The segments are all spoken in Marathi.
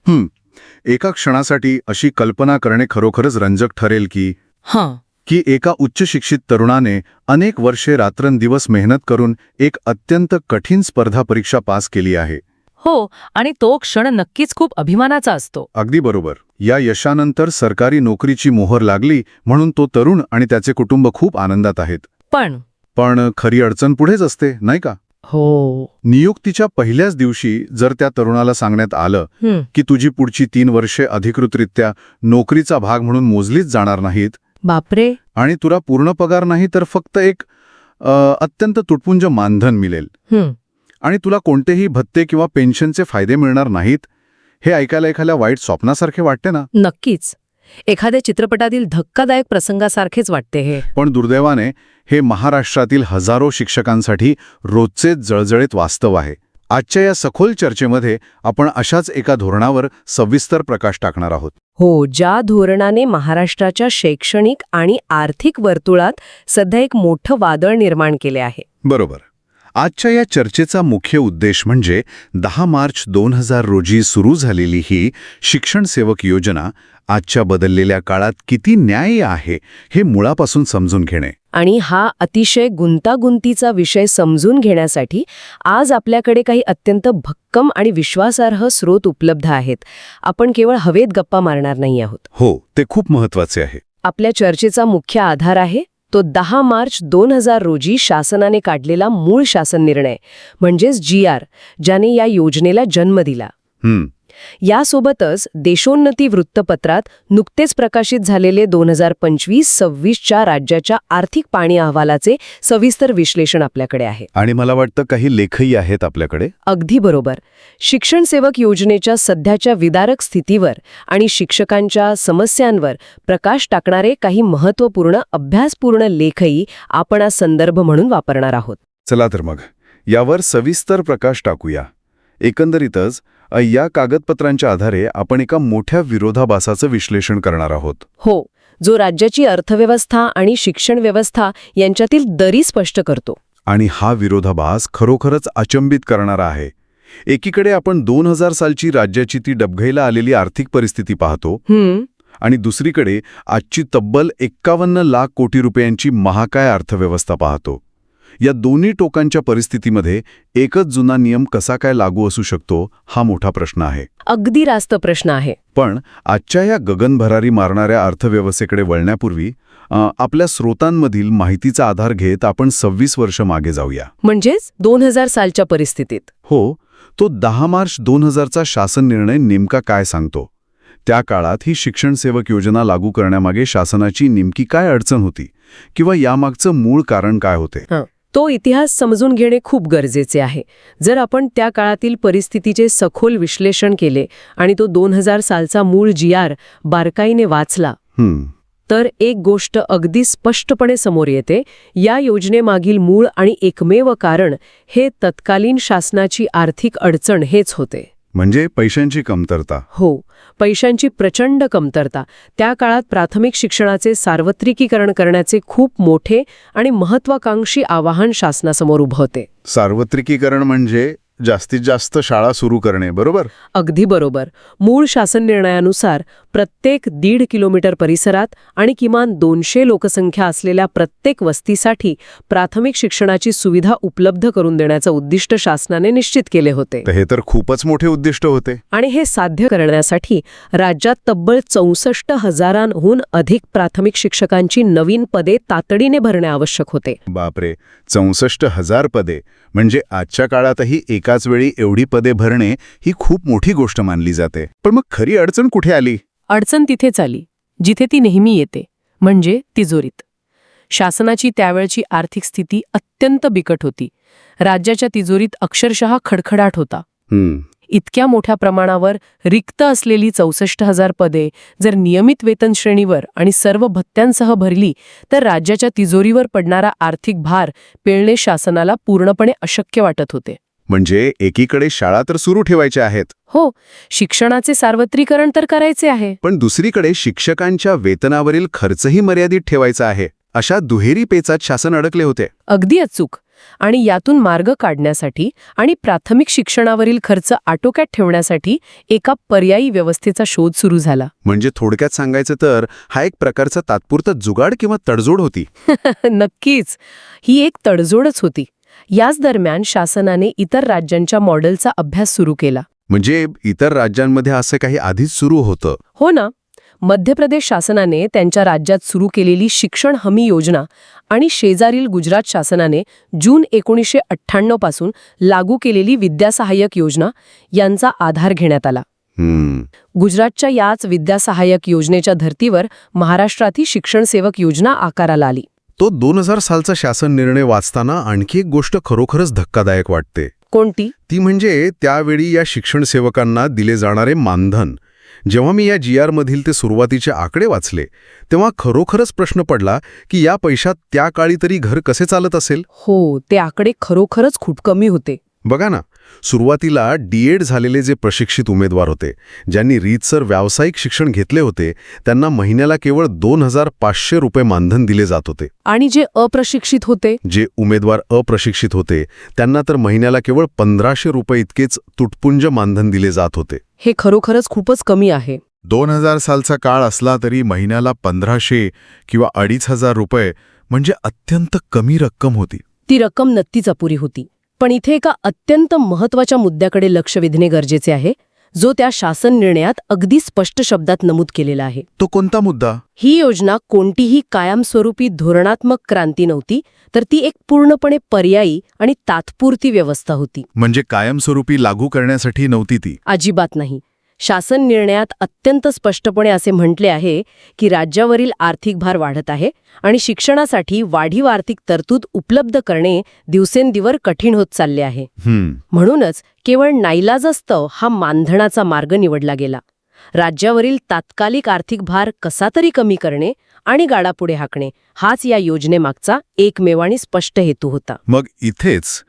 एका क्षणासाठी अशी कल्पना करणे खरोखरच रंजक ठरेल की एका उच्च शिक्षित तरुणाने अनेक वर्षे रात्रंदिवस मेहनत करून एक अत्यंत कठीण स्पर्धा परीक्षा पास केली आहे. हो, आणि तो क्षण नक्कीच खूप अभिमानाचा असतो. अगदी बरोबर. या यशानंतर सरकारी नोकरीची मोहर लागली म्हणून तो तरुण आणि त्याचे कुटुंब खूप आनंदात आहेत. पण खरी अडचण पुढेच असते, नाही का? हो. नियुक्तीच्या पहिल्याच दिवशी जर त्या तरुणाला सांगण्यात आलं की तुझी पुढची 3 वर्षे अधिकृतरित्या नोकरीचा भाग म्हणून मोजलीच जाणार नाहीत, बापरे, आणि तुला पूर्ण पगार नाही तर फक्त एक अत्यंत तुटपुंज मानधन मिळेल आणि तुला कोणतेही भत्ते किंवा पेन्शनचे फायदे मिळणार नाहीत, हे ऐकायला एखाद्या वाईट स्वप्नासारखे वाटते ना? नक्कीच. एखाद्या चित्रपटातील धक्कादायक प्रसंगासारखेच वाटते हे. पण दुर्दैवाने हे महाराष्ट्रातील हजारो शिक्षकांसाठी रोजचे जळजळीत वास्तव आहे. आजच्या या सखोल चर्चेमध्ये आपण अशाच एका धोरणावर सविस्तर प्रकाश टाकणार आहोत. हो, ज्या धोरणाने महाराष्ट्राच्या शैक्षणिक आणि आर्थिक वर्तुळात सध्या एक मोठं वादळ निर्माण केले आहे. बरोबर. आजच्या या चर्चेचा मुख्य उद्देश म्हणजे 10 मार्च 2000 रोजी सुरू झालेली ही शिक्षण सेवक योजना आजच्या बदललेल्या काळात किती न्याय्य आहे हे मुळापासून समजून घेणे. आणि हा अतिशय गुंतागुंतीचा विषय समजून घेण्यासाठी आज आपल्याकडे काही अत्यंत भक्कम आणि विश्वासार्ह स्रोत उपलब्ध आहेत. आपण केवळ हवेत गप्पा मारणार नाही आहोत. हो, ते खूप महत्वाचे आहे. आपल्या चर्चेचा मुख्य आधार आहे तो 10 मार्च 2000 रोजी शासनाने काढलेला मूळ शासन निर्णय म्हणजेच GR, ज्याने या योजनेला जन्म दिला. यासोबतच देशोन्नती वृत्तपत्रात नुकतेच प्रकाशित झालेले 2025-26च्या राज्याच्या आर्थिक पाणी अहवालाचे सविस्तर विश्लेषण आपल्याकडे आहे. आणि मला वाटतं काही लेखही आहेत आपल्याकडे. अगदी बरोबर. शिक्षण सेवक योजनेच्या सध्याच्या विदारक स्थितीवर आणि शिक्षकांच्या समस्यांवर प्रकाश टाकणारे काही महत्त्वपूर्ण अभ्यासपूर्ण लेखही आपण आज संदर्भ म्हणून वापरणार आहोत. चला तर मग यावर सविस्तर प्रकाश टाकूया. एकंदरीतच या कागदपत्रांच्या आधारे आपण एका मोठ्या विरोधाभासाचं विश्लेषण करणार आहोत. हो, जो राज्याची अर्थव्यवस्था आणि शिक्षण व्यवस्था यांच्यातील दरी स्पष्ट करतो. आणि हा विरोधाभास खरोखरच अचंबित करणारा आहे. एकीकडे आपण 2000 सालची राज्याची ती डबघाईला आलेली आर्थिक परिस्थिती पाहतो आणि दुसरीकडे आजची तब्बल 51 लाख कोटी रुपयांची महाकाय अर्थव्यवस्था पाहतो. या दोन्ही टोकांच्या परिस्थितीमध्ये एकच जुना नियम कसा काय लागू असू शकतो हा मोठा प्रश्न आहे. अगदी रास्त प्रश्न आहे. पण आजच्या या गगनभरारी मारणाऱ्या अर्थव्यवस्थेकडे वळण्यापूर्वी आपल्या स्रोतांमधील माहितीचा आधार घेत आपण 26 वर्ष मागे जाऊया. म्हणजेच 2000 सालच्या परिस्थितीत. हो, तो 10 मार्च 2000चा शासन निर्णय नेमका काय सांगतो? त्या काळात ही शिक्षण सेवक योजना लागू करण्यामागे शासनाची नेमकी काय अडचण होती किंवा यामागचं मूळ कारण काय होते? तो इतिहास समजून घेणे खूप गरजेचे आहे. जर आपण त्या काळातील परिस्थितीचे सखोल विश्लेषण केले आणि तो 2000 सालचा मूळ GR बारकाईने वाचला तर एक गोष्ट अगदी स्पष्टपणे समोर येते. या योजनेमागील मूळ आणि एकमेव कारण हे तत्कालीन शासनाची आर्थिक अडचण हेच होते. म्हणजे पैशांची कमतरता. हो, पैशांची प्रचंड कमतरता. त्या काळात प्राथमिक शिक्षणाचे सार्वत्रिकीकरण करण्याचे खूप मोठे आणि महत्त्वाकांक्षी आवाहन शासनासमोर उभं होते. सार्वत्रिकीकरण म्हणजे जास्तीत जास्त शाळा सुरू करणे, बरोबर? अगदी बरोबर. मूळ शासन निर्णयानुसार प्रत्येक 1.5 किलोमीटर परिसरात आणि किमान 200 लोकसंख्या असलेल्या प्रत्येक वस्तीसाठी प्राथमिक शिक्षणाची सुविधा उपलब्ध करून देण्याचं उद्दिष्ट शासनाने निश्चित केले होते. हे तर खूपच मोठे उद्दिष्ट होते. आणि हे साध्य करण्यासाठी राज्यात तब्बल 64,000हून अधिक प्राथमिक शिक्षकांची नवीन पदे तातडीने भरणे आवश्यक होते. बापरे, 64,000 पदे म्हणजे आजच्या काळातही एकाच वेळी एवढी पदे भरणे ही खूप मोठी गोष्ट मानली जाते. पण मग खरी अडचण कुठे आली? अडचण तिथेच आली जिथे ती नेहमी येते, म्हणजे तिजोरीत. शासनाची त्यावेळची आर्थिक स्थिती अत्यंत बिकट होती. राज्याच्या तिजोरीत अक्षरशः खडखडाट होता. इतक्या मोठ्या प्रमाणावर रिक्त असलेली 64,000 पदे जर नियमित वेतन श्रेणीवर आणि सर्व भत्त्यांसह भरली तर राज्याच्या तिजोरीवर पडणारा आर्थिक भार पेलणे शासनाला पूर्णपणे अशक्य वाटत होते. म्हणजे एकीकडे शाळा तर सुरू ठेवायच्या आहेत. हो, शिक्षणाचे सार्वत्रिकरण तर करायचे आहे. पण दुसरीकडे शिक्षकांच्या वेतनावरील खर्चही मर्यादित ठेवायचा आहे. अशा दुहेरी पेचात शासन अडकले होते. अगदी अचूक. आणि यातून मार्ग काढण्यासाठी आणि प्राथमिक शिक्षणावरील खर्च आटोक्यात ठेवण्यासाठी एका पर्यायी व्यवस्थेचा शोध सुरू झाला. म्हणजे थोडक्यात सांगायचं तर हा एक प्रकारचा तात्पुरता जुगाड किंवा तडजोड होती. नक्कीच. ही एक तडजोडच होती. याच दरम्यान शासनाने इतर राज्यांच्या मॉडेलचा अभ्यास सुरू केला. म्हणजे इतर राज्यांमध्ये असं काही आधीच सुरू होतं. हो ना. मध्य प्रदेश शासनाने त्यांच्या राज्यात सुरू केलेली शिक्षण हमी योजना आणि शेजारील गुजरात शासनाने जून 1998 पासून लागू केलेली विद्यासहाय्यक योजना यांचा आधार घेण्यात आला. गुजरातच्या याच विद्यासहाय्यक योजनेच्या धर्तीवर महाराष्ट्रातही शिक्षण सेवक योजना आकाराला आली. तो 2000 सालचा शासन निर्णय वाचताना आणखी एक गोष्ट खरोखरच धक्कादायक वाटते. कोणती? ती म्हणजे त्यावेळी या शिक्षण सेवकांना दिले जाणारे मानधन. जेव्हा मी या GR मधील ते सुरुवातीचे आकडे वाचले तेव्हा खरोखरच प्रश्न पडला की या पैशात त्या काळी तरी घर कसे चालत असेल. हो, ते आकडे खरोखरच खूप कमी होते. बघा ना, सुरुवातीला D.Ed झालेले जे प्रशिक्षित उमेदवार होते, ज्यांनी रीतसर व्यावसायिक शिक्षण घेतले होते, त्यांना महिन्याला केवळ 2500 रुपये मानधन दिले जात होते. आणि जे अप्रशिक्षित होते, जे उमेदवार अप्रशिक्षित होते त्यांना तर महिन्याला केवळ 1500 रुपये इतकेच तुटपुंज मानधन दिले जात होते. हे खरोखरच खूपच कमी आहे. 2000 सालचा काळ असला तरी महिन्याला 1500 किंवा 2500 रुपये म्हणजे अत्यंत कमी रक्कम होती. ती रक्कम नक्कीच अपुरी होती. पण इथे एका अत्यंत महत्त्वाच्या मुद्द्याकडे लक्ष वेधणे गरजेचे आहे, जो त्या शासन निर्णयात अगदी स्पष्ट शब्दात नमूद केलेला आहे. तो कोणता मुद्दा? ही योजना कोणतीही कायमस्वरूपी धोरणात्मक क्रांती नव्हती, तर ती एक पूर्णपणे पर्यायी आणि तात्पुरती व्यवस्था होती. म्हणजे कायमस्वरूपी लागू करण्यासाठी नव्हती ती? अजिबात नाही. शासन निर्णयात अत्यंत स्पष्टपणे असे म्हटले आहे की राज्यावरील आर्थिक भार वाढत आहे आणि शिक्षणासाठी वाढीव आर्थिक तरतूद उपलब्ध करणे दिवसेंदिवस कठीण होत चालले आहे. म्हणूनच केवळ नाईलाजास्तव हा मानधनाचा मार्ग निवडला गेला. राज्यावरील तात्कालिक आर्थिक भार कसा तरी कमी करणे आणि गाडापुढे हाकणे हाच या योजनेमागचा एकमेव आणि स्पष्ट हेतू होता. मग इथेच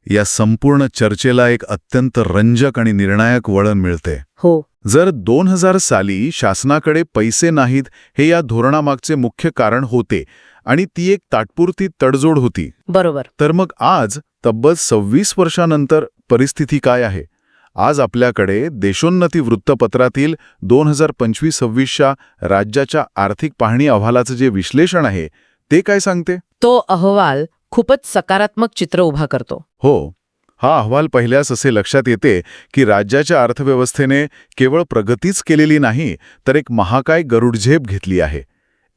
या संपूर्ण चर्चेला एक अत्यंत रंजक आणि निर्णायक वळण मिळते. हो. जर 2000 साली शासनाकडे पैसे नाहीत हे या धोरणामागचे मुख्य कारण होते आणि ती एक तात्पुरती तडजोड होती, बरोबर, तर मग आज तब्बल 26 वर्षांनंतर परिस्थिती काय आहे? आज आपल्याकडे देशोन्नती वृत्तपत्रातील 2025-26च्या राज्याच्या आर्थिक पाहणी अहवालाचं जे विश्लेषण आहे ते काय सांगते? तो अहवाल खूपच सकारात्मक चित्र उभा करतो. हो, हा अहवाल पाहिल्यास असे लक्षात येते की राज्याच्या अर्थव्यवस्थेने केवळ प्रगतीच केलेली नाही, तर एक महाकाय गरुडझेप घेतली आहे.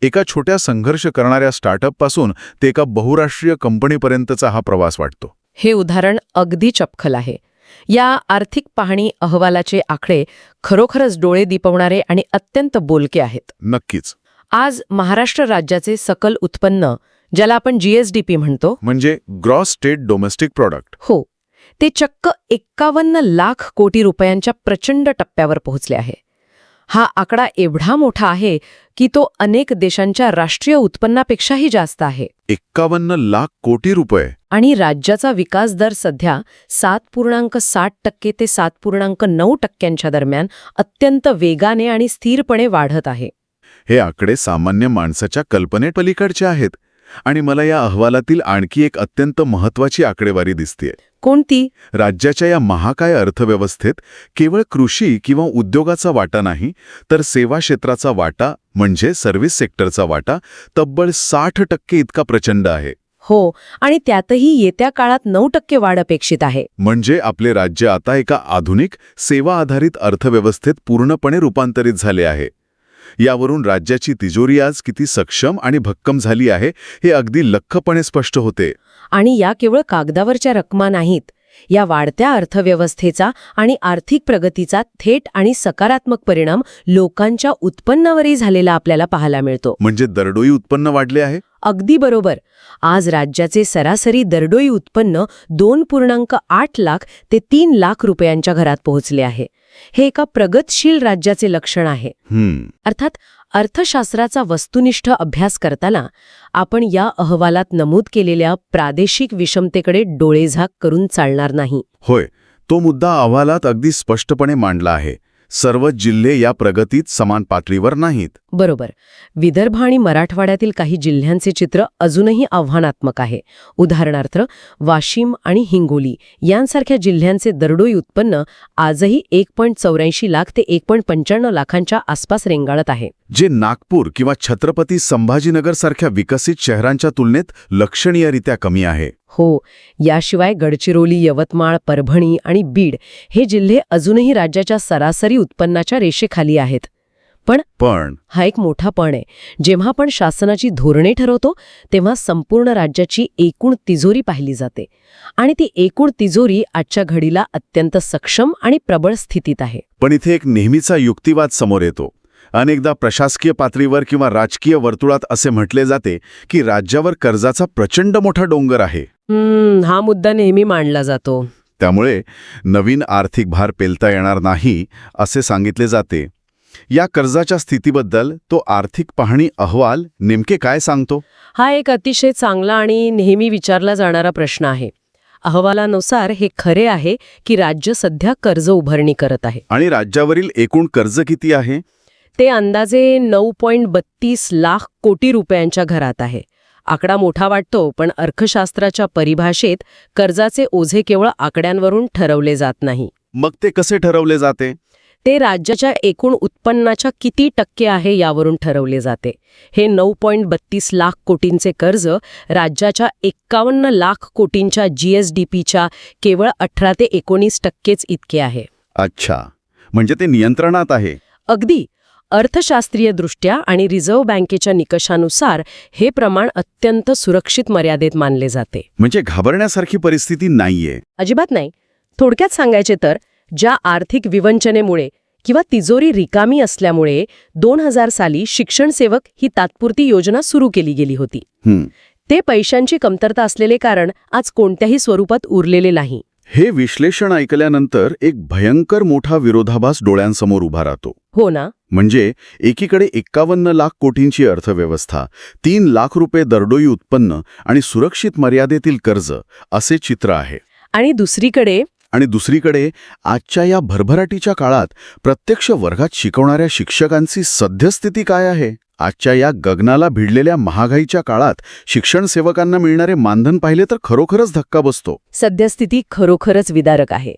एका छोट्या संघर्ष करणाऱ्या स्टार्टअपपासून ते एका बहुराष्ट्रीय कंपनीपर्यंतचा हा प्रवास वाटतो. हे उदाहरण अगदी चपखल आहे. या आर्थिक पाहणी अहवालाचे आकडे खरोखरच डोळे दिपवणारे आणि अत्यंत बोलके आहेत. नक्कीच. आज महाराष्ट्र राज्याचे सकल उत्पन्न, ज्याला आपण GSDP म्हणतो, म्हणजे ग्रॉस स्टेट डोमेस्टिक प्रॉडक्ट, हो, ते चक्क 51 लाख कोटी रुपयांच्या प्रचंड टप्प्यावर पोहोचले आहे. हा आकडा एवढा मोठा आहे की तो अनेक देशांच्या राष्ट्रीय उत्पन्नापेक्षाही जास्त आहे. 51 लाख कोटी रुपये. आणि राज्याचा विकास दर सध्या 7.7% ते 7.9% दरम्यान अत्यंत वेगाने आणि स्थिरपणे वाढत आहे. हे आकडे सामान्य माणसाच्या कल्पनेपलीकडचे आहेत. आणि मला या अहवालातील आणखी एक अत्यंत महत्त्वाची आकडेवारी दिसतेय. कोणती? राज्याच्या या महाकाय अर्थव्यवस्थेत केवळ कृषी किंवा उद्योगाचा वाटा नाही, तर सेवा क्षेत्राचा वाटा म्हणजे सर्व्हिस सेक्टरचा वाटा तब्बल 60% इतका प्रचंड आहे. हो, आणि त्यातही येत्या काळात 9% वाढ अपेक्षित आहे. म्हणजे आपले राज्य आता एका आधुनिक सेवा आधारित अर्थव्यवस्थेत पूर्णपणे रूपांतरित झाले आहे. यावरून राज्याची तिजोरी आज किती सक्षम आणि भक्कम झाली आहे हे अगदी लख्खपणे स्पष्ट होते. आणि या केवळ कागदावरच्या रकमा नाहीत. या वाढत्या अर्थव्यवस्थेचा आणि आर्थिक प्रगतीचा थेट आणि सकारात्मक परिणाम लोकांच्या उत्पन्नावरही झालेला आपल्याला पाहायला मिळतो. म्हणजे दरडोई उत्पन्न वाढले आहे? अगदी बरोबर. आज राज्याचे सरासरी दरडोई उत्पन्न 2.8 लाख ते 3 लाख रुपयांच्या घरात पोहोचले आहे. हे एका प्रगतशील राज्याचे लक्षण आहे. अर्थात अर्थशास्त्राचा वस्तुनिष्ठ अभ्यास करताना आपण या अहवालात नमूद केलेल्या प्रादेशिक विषमतेकडे डोळेझाक करून चालणार नाही. होय, तो मुद्दा अहवालात अगदी स्पष्टपणे मांडला आहे. सर्वच जिल्हे या प्रगतीत समान पातळीवर नाहीत. बरोबर. विदर्भ आणि मराठवाड्यातील काही जिल्ह्यांचे चित्र अजूनही आव्हानात्मक आहे. उदाहरणार्थ वाशिम आणि हिंगोली यांसारख्या जिल्ह्यांचे दरडोई उत्पन्न आजही 1.84 लाख ते 1.95 लाखांच्या आसपास रेंगाळत आहे. जे नागपूर किंवा छत्रपती संभाजीनगर सारख्या विकसित शहरांच्या तुलनेत लक्षणीयरित्या कमी आहे. हो. याशिवाय गडचिरोली, यवतमाळ, परभणी आणि बीड हे जिल्हे अजूनही राज्याच्या सरासरी उत्पन्नाच्या रेषेखाली आहेत. पण हा एक मोठा पण आहे. जेव्हा आपण शासनाची धोरणे ठरवतो तेव्हा संपूर्ण राज्याची एकूण तिजोरी पाहिली जाते आणि ती एकूण तिजोरी आजच्या घडीला अत्यंत सक्षम आणि प्रबळ स्थितीत आहे. पण इथे एक नेहमीचा युक्तिवाद समोर येतो. अनेकदा प्रशासकीय पातळीवर किंवा राजकीय वर्तुळात असे म्हटले जाते की राज्यावर कर्जाचा प्रचंड मोठा डोंगर आहे. हा मुद्दा नेहमी मांडला जातो. त्यामुळे नवीन आर्थिक भार पेलता येणार नाही असे सांगितले जाते. या कर्जाच्या स्थितीबद्दल तो आर्थिक पाहणी अहवाल नेमके काय सांगतो? हा एक अतिशय चांगला आणि नेहमी विचारला जाणारा प्रश्न आहे. अहवालानुसार हे खरे आहे की राज्य सध्या कर्ज उभारणी करत आहे. आणि राज्यावरील एकूण कर्ज किती आहे? ते अंदाजे 9.32 लाख कोटी रुपयांच्या घरात आहे. आकडा मोठा वाटतो, पण अर्थशास्त्राच्या परिभाषेत कर्जाचे ओझे केवळ आकड्यांवरून ठरवले जात नाही. मग ते कसे ठरवले जाते? ते राज्याच्या एकूण उत्पन्नाच्या किती टक्के आहे यावरून ठरवले जाते. हे 9.32 लाख कोटींचे कर्ज राज्याच्या 51 लाख कोटींच्या GSDPच्या केवळ 18 ते 19% इतके आहे. अच्छा, म्हणजे ते नियंत्रणात आहे. अगदी. अर्थशास्त्रीयदृष्ट्या आणि रिझर्व्ह बँकेच्या निकषानुसार हे प्रमाण अत्यंत सुरक्षित मर्यादेत मानले जाते. म्हणजे घाबरण्यासारखी परिस्थिती नाहीये. अजिबात नाही. थोडक्यात सांगायचे तर ज्या आर्थिक विवंचनेमुळे किंवा तिजोरी रिकामी असल्यामुळे 2000 साली शिक्षण सेवक ही तात्पुरती योजना सुरू केली गेली होती. ते पैशांची कमतरता असलेले कारण आज कोणत्याही स्वरूपात उरलेले नाही. हे विश्लेषण ऐकल्यानंतर एक भयंकर मोठा विरोधाभास डोळ्यांसमोर उभा राहतो. हो ना. म्हणजे एकीकडे 51 लाख कोटींची अर्थव्यवस्था, 3 लाख रुपये दरडोई उत्पन्न आणि सुरक्षित मर्यादेतील कर्ज असे चित्र आहे. आणि दुसरीकडे आजच्या या भरभराटीच्या काळात प्रत्यक्ष वर्गात शिकवणाऱ्या शिक्षकांची सद्यस्थिती काय आहे? आजच्या या गगनाला भिडलेल्या महागाईच्या काळात शिक्षण सेवकांना मिळणारे मानधन पाहिले तर खरोखरच धक्का बसतो. सद्यस्थिती खरोखरच विदारक आहे.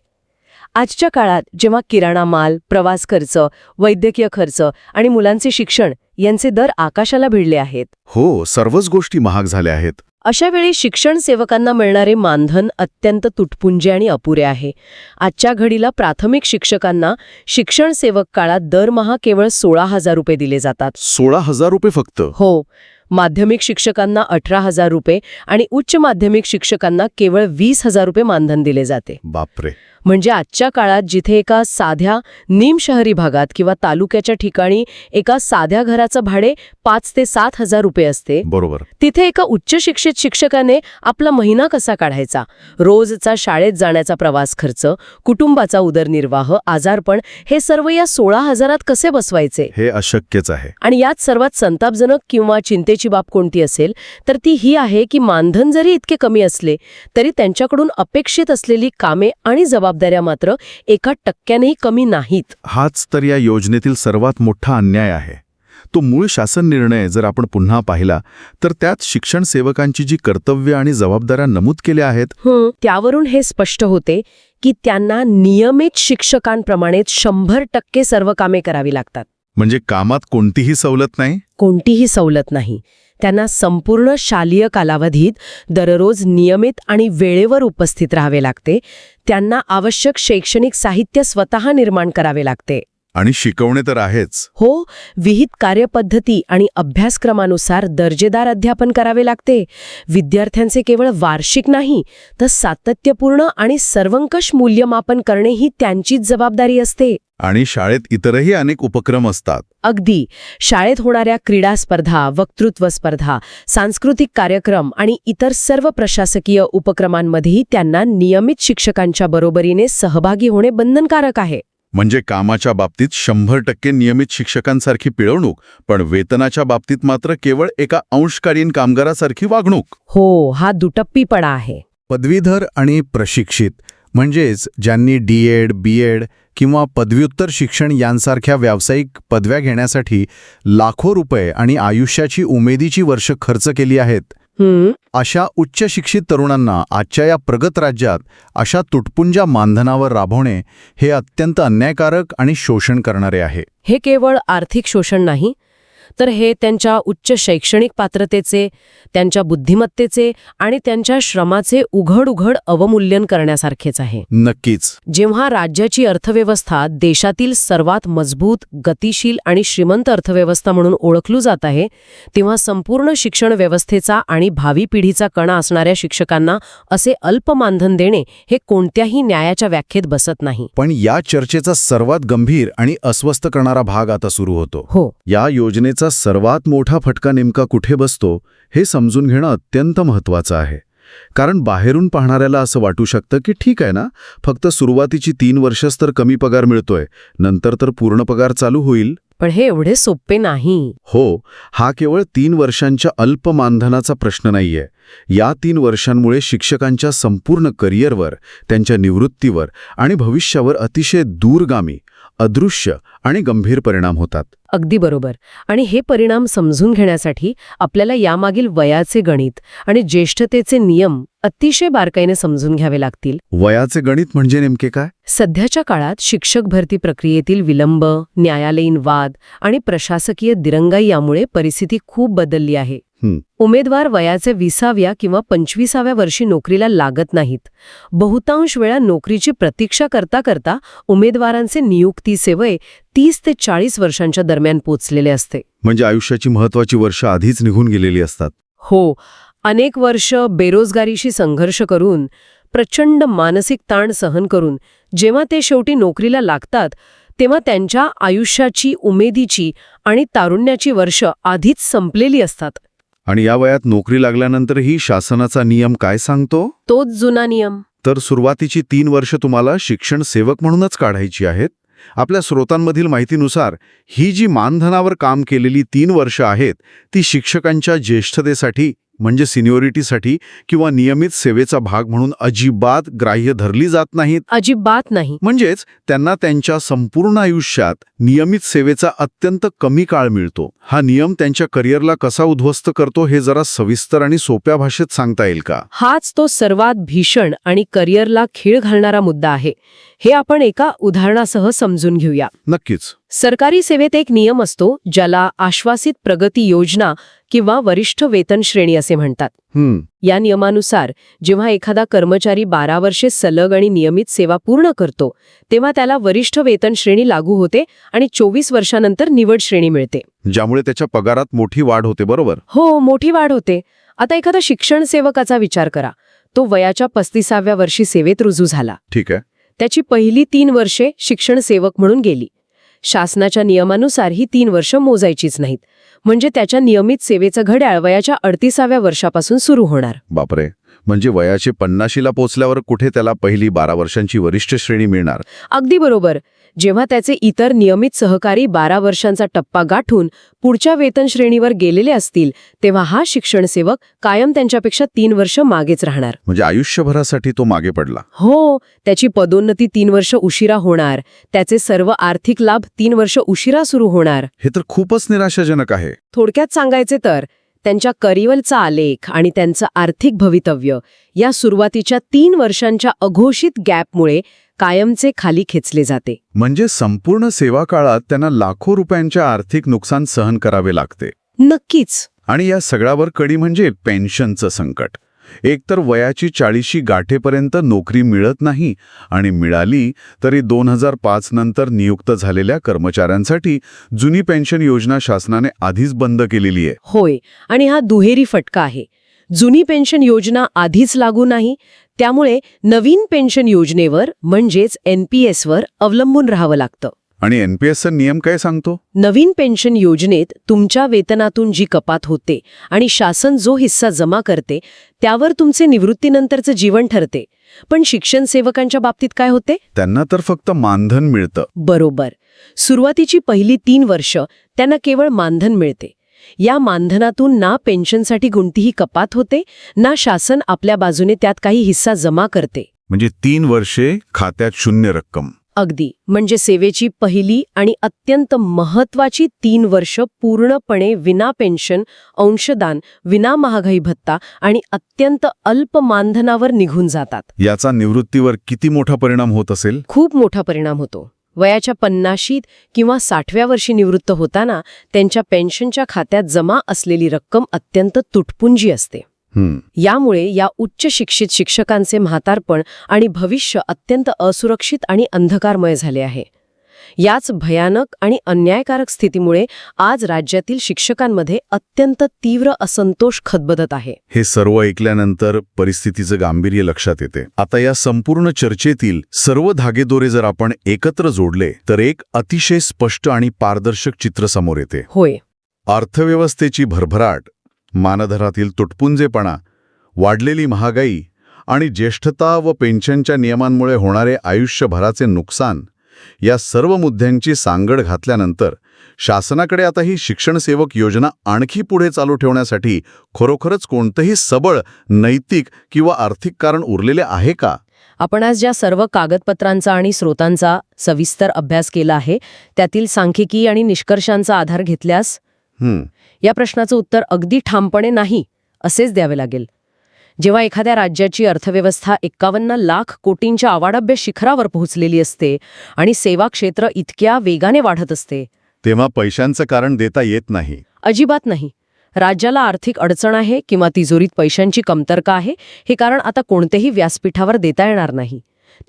आजच्या काळात जेव्हा किराणा माल, प्रवास खर्च, वैद्यकीय खर्च आणि मुलांचे शिक्षण यांचे दर आकाशाला भिडले आहेत. हो, सर्वच गोष्टी महाग झाल्या आहेत. अशा वेळी शिक्षण सेवकांना मिळणारे मानधन अत्यंत तुटपुंजे आणि अपुरे आहे. आजच्या घडीला प्राथमिक शिक्षकांना शिक्षण सेवक काळात दरमहा केवळ 16,000 रुपये दिले जातात. 16,000 रुपये फक्त? हो. माध्यमिक शिक्षकांना 18,000 रुपये आणि उच्च माध्यमिक शिक्षकांना केवळ 20,000 रुपये मानधन दिले जाते. बापरे. म्हणजे आजच्या काळात जिथे एका साध्या निमशहरी भागात किंवा तालुक्याच्या ठिकाणी एका साध्या घराचं भाडे 5 ते 7,000 रुपये असते, बरोबर, तिथे एका उच्च शिक्षित शिक्षकाने आपला महिना कसा काढायचा, रोजचा शाळेत जाण्याचा प्रवास खर्च, कुटुंबाचा उदरनिर्वाह, आजारपण, हे सर्व या 16,000 कसे बसवायचे? हे अशक्यच आहे. आणि यात सर्वात संतापजनक किंवा चिंतेची बाब कोणती असेल तर ती ही आहे की मानधन जरी इतके कमी असले तरी त्यांच्याकडून अपेक्षित असलेली कामे आणि जबाबदाऱ्या मात्र 1% कमी नाहीत. हाच तर या योजनेतील सर्वात मोठा अन्याय आहे. तो मूळ शासन निर्णय जर आपण पुन्हा पाहिला तर त्यात शिक्षण सेवकांची जी कर्तव्य आणि जबाबदाऱ्या नमूद केल्या आहेत त्यावरून हे स्पष्ट होते की त्यांना नियमित शिक्षकांप्रमाणेच 100% सर्व कामे करावी लागतात. म्हणजे कामात कोणतीही सवलत नाही? कोणतीही सवलत नाही. त्यांना संपूर्ण शालेय कालावधीत दररोज नियमित आणि वेळेवर उपस्थित राहावे लागते. त्यांना आवश्यक शैक्षणिक साहित्य स्वतः निर्माण करावे लागते. आणि शिकवणे तर आहेच. हो. विहित कार्यपद्धती आणि अभ्यासक्रमानुसार दर्जेदार अध्यापन करावे लागते. विद्यार्थ्यांचे केवळ वार्षिक नाही तर सातत्यपूर्ण आणि सर्वंकष मूल्यमापन करणे ही त्यांचीच जबाबदारी असते. आणि शाळेत इतरही अनेक उपक्रम असतात. अगदी. शाळेत होणाऱ्या क्रीडा स्पर्धा, वक्तृत्व स्पर्धा, सांस्कृतिक कार्यक्रम आणि इतर सर्व प्रशासकीय उपक्रमांमध्येही त्यांना नियमित शिक्षकांच्या बरोबरीने सहभागी होणे बंधनकारक आहे. म्हणजे कामाच्या बाबतीत 100% नियमित शिक्षकांसारखी पिळवणूक, पण वेतनाच्या बाबतीत मात्र केवळ एका अंशकालीन कामगारासारखी वागणूक. हो, हा दुटप्पीपणा आहे. पदवीधर आणि प्रशिक्षित म्हणजेच ज्यांनी डी.एड., बी.एड. किंवा पदव्युत्तर शिक्षण यांसारख्या व्यावसायिक पदव्या घेण्यासाठी लाखो रुपये आणि आयुष्याची उमेदीची वर्ष खर्च केली आहेत, अशा उच्च शिक्षित तरुणांना आजच्या या प्रगत राज्यात अशा तुटपुंजा मानधनावर राबवणे हे अत्यंत अन्यायकारक आणि शोषण करणारे आहे. हे केवळ आर्थिक शोषण नाही, तर हे त्यांच्या उच्च शैक्षणिक पात्रतेचे, त्यांच्या बुद्धिमत्तेचे आणि त्यांच्या श्रमाचे उघड अवमूल्यन करण्यासारखेच आहे. नक्कीच. जेव्हा राज्याची अर्थव्यवस्था देशातील सर्वात मजबूत, गतिशील आणि श्रीमंत अर्थव्यवस्था म्हणून ओळखली जात आहे, तेव्हा संपूर्ण शिक्षण व्यवस्थेचा आणि भावी पिढीचा कणा असणाऱ्या शिक्षकांना असे अल्प मानधन देणे हे कोणत्याही न्यायाच्या व्याख्येत बसत नाही. पण या चर्चेचा सर्वात गंभीर आणि अस्वस्थ करणारा भाग आता सुरू होतो. हो. या योजनेचा सर्वात मोठा फटका नेमका कुठे बसतो हे समजून घेणं अत्यंत महत्त्वाचं आहे. कारण बाहेरून पाहणाऱ्याला असं वाटू शकतं की ठीक आहे ना, फक्त सुरुवातीची 3 वर्षच तर कमी पगार मिळतोय, नंतर तर पूर्ण पगार चालू होईल. पण हे एवढे सोपे नाही. हो, हा केवळ 3 वर्षांच्या अल्प मानधनाचा प्रश्न नाहीये. या 3 वर्षांमुळे शिक्षकांच्या संपूर्ण करिअरवर, त्यांच्या निवृत्तीवर आणि भविष्यावर अतिशय दूरगामी, अदृश्य आणि गंभीर परिणाम होतात. अगदी बरोबर. आणि हे परिणाम समजून घेण्यासाठी आपल्याला यामागील वयाचे गणित आणि ज्येष्ठतेचे नियम अतिशय बारकाईने समजून घ्यावे लागतील. वयाचे गणित म्हणजे नेमके काय? सध्याच्या काळात शिक्षक भरती प्रक्रियेतील विलंब, न्यायालयीन वाद आणि प्रशासकीय दिरंगाई यामुळे परिस्थिती खूप बदलली आहे. उमेदवार वयाचे 20व्या किंवा 25व्या वर्षी नोकरीला लागत नाहीत. बहुतांश वेळा नोकरीची प्रतीक्षा करता करता उमेदवारांचे नियुक्तीचे वय 30 ते 40 वर्षांच्या दरम्यान पोचलेले असते. म्हणजे आयुष्याची महत्त्वाची वर्ष आधीच निघून गेलेली असतात. हो. अनेक वर्ष बेरोजगारीशी संघर्ष करून, प्रचंड मानसिक ताण सहन करून जेव्हा ते शेवटी नोकरीला लागतात, तेव्हा त्यांच्या आयुष्याची, उमेदीची आणि तारुण्याची वर्ष आधीच संपलेली असतात. आणि या वयात नोकरी लागल्यानंतरही शासनाचा नियम काय सांगतो? तोच जुना नियम. तर सुरुवातीची 3 वर्ष तुम्हाला शिक्षण सेवक म्हणूनच काढायची आहेत. आपल्या स्रोतांमधील माहितीनुसार ही जी मानधनावर काम केलेली 3 वर्ष आहेत, ती शिक्षकांच्या ज्येष्ठतेसाठी म्हणजे सिनियरिटीसाठी किंवा नियमित सेवेचा भाग म्हणून अजिबात ग्राह्य धरली जात नाहीत. अजिबात नाही. म्हणजेच त्यांना त्यांच्या संपूर्ण आयुष्यात नियमित सेवेचा अत्यंत कमी काळ मिळतो. हा नियम त्यांच्या करिअरला कसा उद्ध्वस्त करतो हे जरा सविस्तर आणि सोप्या भाषेत सांगता येईल का? हाच तो सर्वात भीषण आणि करिअरला खीळ घालणारा मुद्दा आहे. हे आपण एका उदाहरणासह समजून घेऊया. नक्कीच. सरकारी सेवेत एक नियम असतो ज्याला आश्वासित प्रगती योजना किंवा वरिष्ठ वेतन श्रेणी असे म्हणतात. या नियमानुसार जेव्हा एखादा कर्मचारी 12 वर्षे सलग आणि नियमित सेवा पूर्ण करतो, तेव्हा त्याला वरिष्ठ वेतन श्रेणी लागू होते आणि 24 वर्षानंतर निवड श्रेणी मिळते. ज्यामुळे त्याच्या पगारात मोठी वाढ होते. बरोबर? हो, मोठी वाढ होते. आता एखादा शिक्षण सेवकाचा विचार करा. तो वयाच्या 35व्या वर्षी सेवेत रुजू झाला. ठीक आहे. त्याची पहिली 3 वर्षे शिक्षण सेवक म्हणून गेली. शासनाच्या नियमानुसार ही 3 वर्ष मोजायचीच नाहीत. म्हणजे त्याच्या नियमित सेवेचं घड्याळ वयाच्या 38व्या वर्षापासून सुरू होणार. बापरे. म्हणजे वयाचे 50ला पोचल्यावर कुठे त्याला पहिली 12 वर्षांची वरिष्ठ श्रेणी मिळणार? अगदी बरोबर. जेव्हा त्याचे इतर नियमित सहकारी 12 वर्षांचा टप्पा गाठून पुढच्या वेतन श्रेणीवर गेलेले असतील, तेव्हा हा शिक्षण सेवक कायम त्यांच्यापेक्षा 3 वर्ष मागेच राहणार. म्हणजे आयुष्यभरासाठी तो मागे पडला. हो. त्याची पदोन्नती 3 वर्ष उशिरा होणार. त्याचे सर्व आर्थिक लाभ 3 वर्ष उशिरा सुरू होणार. हे तर खूपच निराशाजनक आहे. थोडक्यात सांगायचे तर त्यांच्या करिअरचा आलेख आणि त्यांचं आर्थिक भवितव्य या सुरुवातीच्या 3 वर्षांच्या अघोषित गॅपमुळे कायमचे खाली खेचले जाते. म्हणजे संपूर्ण सेवा काळात त्यांना लाखो रुपयांच्या आर्थिक नुकसान सहन करावे लागते. नक्कीच. आणि या सगळ्यावर कडी म्हणजे पेन्शनचं संकट. एकतर वयाची 40शी गाठेपर्यंत नोकरी मिळत नाही आणि मिळाली तरी 2005 नंतर नियुक्त झालेल्या कर्मचाऱ्यांसाठी जुनी पेन्शन योजना शासनाने आधीच बंद केलेली आहे. होय. आणि हा दुहेरी फटका आहे. जुनी पेन्शन योजना आधीच लागू नाही, त्यामुळे नवीन पेन्शन योजनेवर म्हणजेच NPSवर अवलंबून राहावं लागतं. आणि NPSचा नियम काय सांगतो? नवीन पेन्शन योजनेत तुमच्या वेतनातून जी कपात होते आणि शासन जो हिस्सा जमा करते त्यावर तुमचे निवृत्तीनंतरचं जीवन ठरते. पण शिक्षण सेवकांच्या बाबतीत काय होते? त्यांना तर फक्त मानधन मिळतं. बरोबर. सुरुवातीची पहिली 3 वर्ष त्यांना केवळ मानधन मिळते. या मानधनातून ना पेन्शनसाठी कोणतीही कपात होते, ना शासन आपल्या बाजूने त्यात काही हिस्सा जमा करते. म्हणजे 3 वर्षे खात्यात शून्य रक्कम. अगदी. म्हणजे सेवेची पहिली आणि अत्यंत महत्वाची 3 वर्ष पूर्णपणे विना पेन्शन, अंशदान, विना महागाई भत्ता आणि अत्यंत अल्प मानधनावर निघून जातात. याचा निवृत्तीवर किती मोठा परिणाम होत असेल? खूप मोठा परिणाम होतो. वयाच्या 50शीत किंवा 60व्या वर्षी निवृत्त होताना त्यांच्या पेन्शनच्या खात्यात जमा असलेली रक्कम अत्यंत तुटपुंजी असते. यामुळे या उच्च शिक्षित शिक्षकांचे म्हातारपण आणि भविष्य अत्यंत असुरक्षित आणि अंधकारमय झाले आहे. याच भयानक आणि अन्यायकारक स्थितीमुळे आज राज्यातील शिक्षकांमध्ये अत्यंत तीव्र असंतोष खदबदत आहे. हे सर्व ऐकल्यानंतर परिस्थितीचं गांभीर्य लक्षात येते. आता या संपूर्ण चर्चेतील सर्व धागेदोरे जर आपण एकत्र जोडले तर एक अतिशय स्पष्ट आणि पारदर्शक चित्र समोर येते. होय. अर्थव्यवस्थेची भरभराट, मानधनातील तुटपुंजेपणा, वाढलेली महागाई आणि ज्येष्ठता व पेन्शनच्या नियमांमुळे होणारे आयुष्यभराचे नुकसान या सर्व मुद्द्यांची सांगड घातल्यानंतर शासनाकडे आता ही शिक्षणसेवक योजना आणखी पुढे चालू ठेवण्यासाठी खरोखरच कोणतंही सबळ नैतिक किंवा आर्थिक कारण उरलेले आहे का? आपण आज ज्या सर्व कागदपत्रांचा आणि स्रोतांचा सविस्तर अभ्यास केला आहे त्यातील सांख्यिकी आणि निष्कर्षांचा आधार घेतल्यास या प्रश्नाचं उत्तर अगदी ठामपणे नाही असेच द्यावे लागेल. जेव्हा एखाद्या राज्याची अर्थव्यवस्था 51 लाख कोटींच्या अवाढव्य शिखरावर पोहोचलेली असते आणि सेवा क्षेत्र इतक्या वेगाने वाढत असते तेव्हा पैशांचं कारण देता येत नाही. अजिबात नाही. राज्याला आर्थिक अडचण आहे किंवा तिजोरीत पैशांची कमतरता आहे हे कारण आता कोणतेही व्यासपीठावर देता येणार नाही.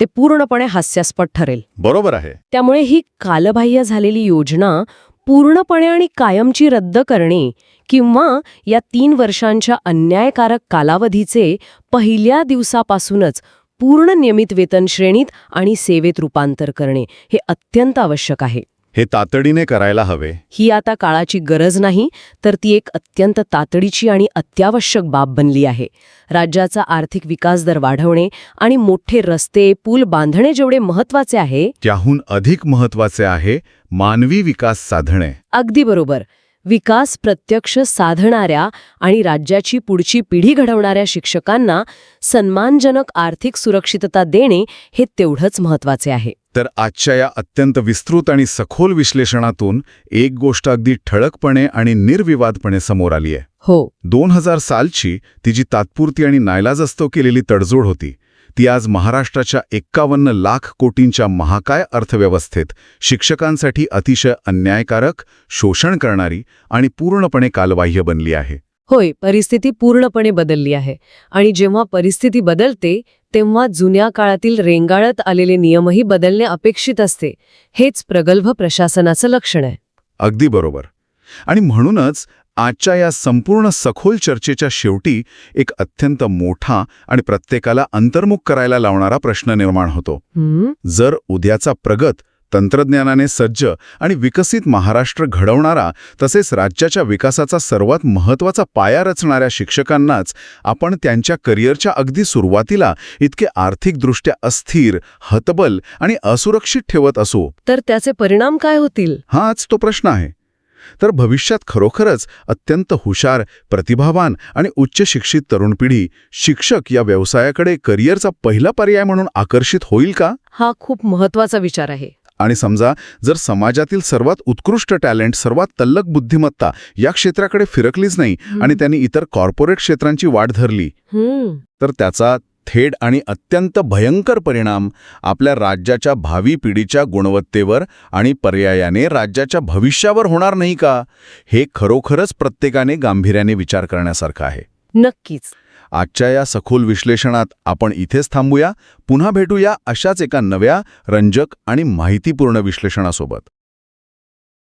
ते पूर्णपणे हास्यास्पद ठरेल. बरोबर आहे. त्यामुळे ही कालबाह्य झालेली योजना पूर्णपणे आणि कायमची रद्द करणे किंवा या 3 वर्षांच्या अन्यायकारक कालावधीचे पहिल्या दिवसापासूनच पूर्ण नियमित वेतन श्रेणीत आणि सेवेत रूपांतर करणे हे अत्यंत आवश्यक आहे. हे तातडीने करायला हवे. ही आता काळाची गरज नाही तर ती एक अत्यंत तातडीची आणि अत्यावश्यक बाब बनली आहे. राज्याचा आर्थिक विकास दर वाढवणे आणि मोठे रस्ते, पूल बांधणे जेवढे महत्वाचे आहे त्याहून अधिक महत्वाचे आहे मानवी विकास साधणे. अगदी बरोबर. विकास प्रत्यक्ष साधणाऱ्या आणि राज्याची पुढची पिढी घडवणाऱ्या शिक्षकांना सन्मानजनक आर्थिक सुरक्षितता देणे हे तेवढंच महत्वाचे आहे. तर आजच्या या अत्यंत विस्तृत आणि सखोल विश्लेषणातून एक गोष्ट अगदी ठळकपणे आणि निर्विवादपणे समोर आली आहे. हो. 2000 सालची ती जी तात्पुरती आणि नाईलाजास्तव केलेली तडजोड होती ती आज महाराष्ट्राच्या 51 लाख कोटींच्या महाकाय अर्थव्यवस्थेत शिक्षकांसाठी अतिशय अन्यायकारक, शोषण करणारी आणि पूर्णपणे कालबाह्य बनली आहे. होय, परिस्थिती पूर्णपणे बदलली आहे. आणि जेव्हा परिस्थिती बदलते तेव्हा जुन्या काळातील रेंगाळत आलेले नियमही बदलणे अपेक्षित असते. हेच प्रगल्भ प्रशासनाचं लक्षण आहे. अगदी बरोबर. आणि म्हणूनच आजच्या या संपूर्ण सखोल चर्चेच्या शेवटी एक अत्यंत मोठा आणि प्रत्येकाला अंतर्मुख करायला लावणारा प्रश्न निर्माण होतो. जर उद्याचा प्रगत, तंत्रज्ञानाने सज्ज आणि विकसित महाराष्ट्र घडवणारा तसेच राज्याच्या विकासाचा सर्वात महत्त्वाचा पाया रचणाऱ्या शिक्षकांनाच आपण त्यांच्या करिअरच्या अगदी सुरुवातीला इतके आर्थिकदृष्ट्या अस्थिर, हतबल आणि असुरक्षित ठेवत असू तर त्याचे परिणाम काय होतील? हाच तो प्रश्न आहे. तर भविष्यात खरोखरच अत्यंत हुशार, प्रतिभावान आणि उच्च शिक्षित तरुण पिढी शिक्षक या व्यवसायाकडे करिअरचा पहिला पर्याय म्हणून आकर्षित होईल का? हा खूप महत्वाचा विचार आहे. आणि समजा जर समाजातील सर्वात उत्कृष्ट टॅलेंट, सर्वात तल्लख बुद्धिमत्ता या क्षेत्राकडे फिरकलीच नाही आणि त्यांनी इतर कॉर्पोरेट क्षेत्रांची वाट धरली तर त्याचा थेट आणि अत्यंत भयंकर परिणाम आपल्या राज्याच्या भावी पिढीच्या गुणवत्तेवर आणि पर्यायाने राज्याच्या भविष्यावर होणार नाही का? हे खरोखरच प्रत्येकाने गांभीर्याने विचार करण्यासारखं आहे. नक्कीच. आजच्या या सखोल विश्लेषणात आपण इथेच थांबूया. पुन्हा भेटूया अशाच एका नव्या, रंजक आणि माहितीपूर्ण विश्लेषणासोबत.